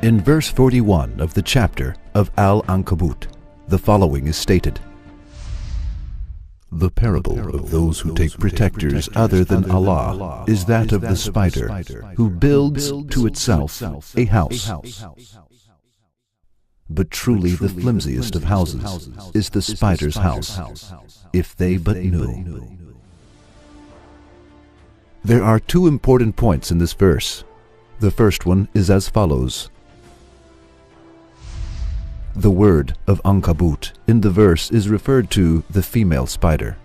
In verse 41 of the chapter of Al-Ankabut, the following is stated: The parable of those who take protectors other than Allah is that of the spider who builds to itself a house. But truly the flimsiest of houses is the spider's house, if they but knew. There are two important points in this verse. The first one is as follows. The word of Ankabut in the verse is referred to the female spider.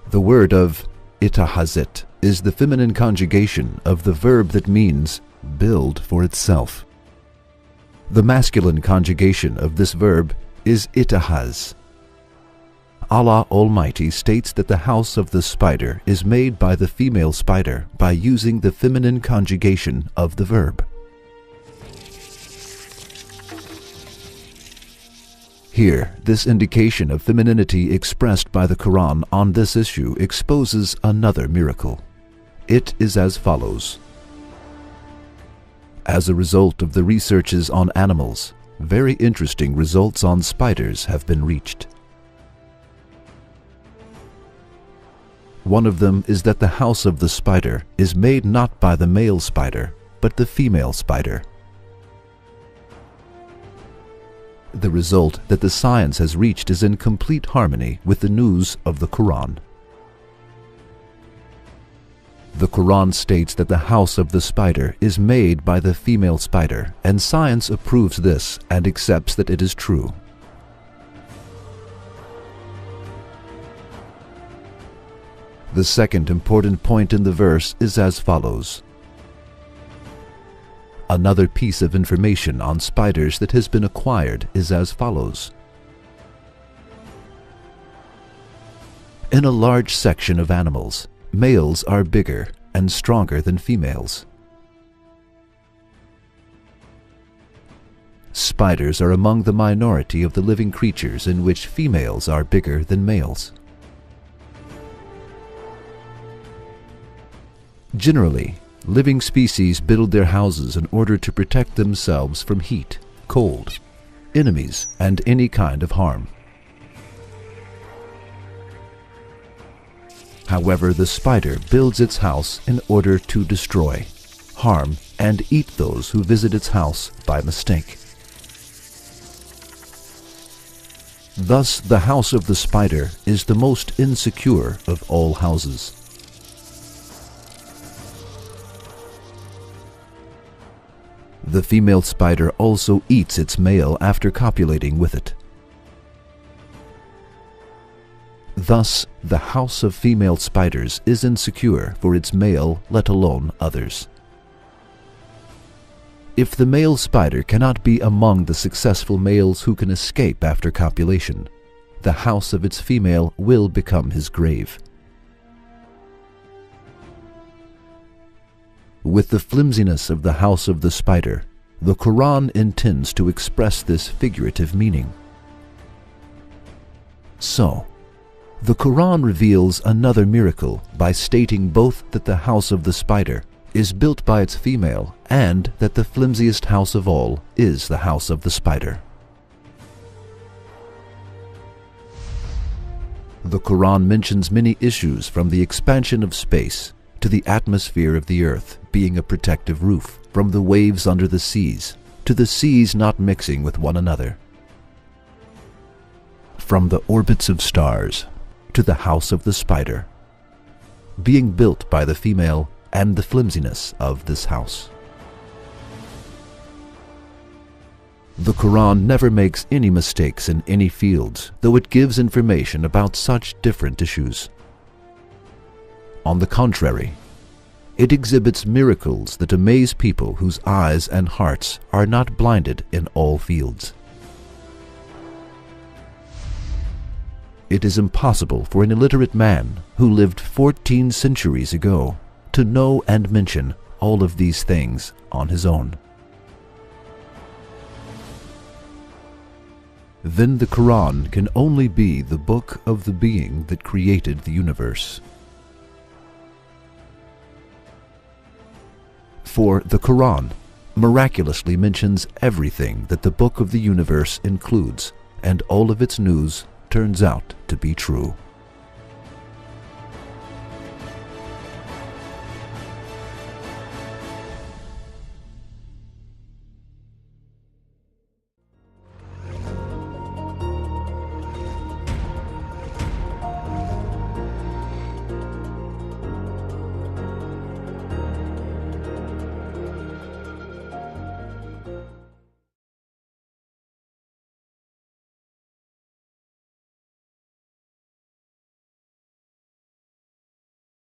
The word of Itahazet is the feminine conjugation of the verb that means build for itself. The masculine conjugation of this verb is Itahaz. Allah Almighty states that the house of the spider is made by the female spider by using the feminine conjugation of the verb. Here, this indication of femininity expressed by the Quran on this issue exposes another miracle. It is as follows. As a result of the researches on animals, very interesting results on spiders have been reached. One of them is that the house of the spider is made not by the male spider, but the female spider. The result that the science has reached is in complete harmony with the news of the Quran. The Quran states that the house of the spider is made by the female spider, and science approves this and accepts that it is true. The second important point in the verse is as follows. Another piece of information on spiders that has been acquired is as follows. In a large section of animals, males are bigger and stronger than females. Spiders are among the minority of the living creatures in which females are bigger than males. Generally, living species build their houses in order to protect themselves from heat, cold, enemies, and any kind of harm. However, the spider builds its house in order to destroy, harm, and eat those who visit its house by mistake. Thus, the house of the spider is the most insecure of all houses. The female spider also eats its male after copulating with it. Thus, the house of female spiders is insecure for its male, let alone others. If the male spider cannot be among the successful males who can escape after copulation, the house of its female will become his grave. With the flimsiness of the house of the spider, the Quran intends to express this figurative meaning. So, the Quran reveals another miracle by stating both that the house of the spider is built by its female and that the flimsiest house of all is the house of the spider. The Quran mentions many issues from the expansion of space to the atmosphere of the earth being a protective roof, from the waves under the seas to the seas not mixing with one another, from the orbits of stars to the house of the spider, being built by the female and the flimsiness of this house. The Quran never makes any mistakes in any fields, though it gives information about such different issues. On the contrary, it exhibits miracles that amaze people whose eyes and hearts are not blinded in all fields. It is impossible for an illiterate man who lived 14 centuries ago to know and mention all of these things on his own. Then the Quran can only be the book of the being that created the universe. For the Quran miraculously mentions everything that the book of the universe includes, and all of its news turns out to be true.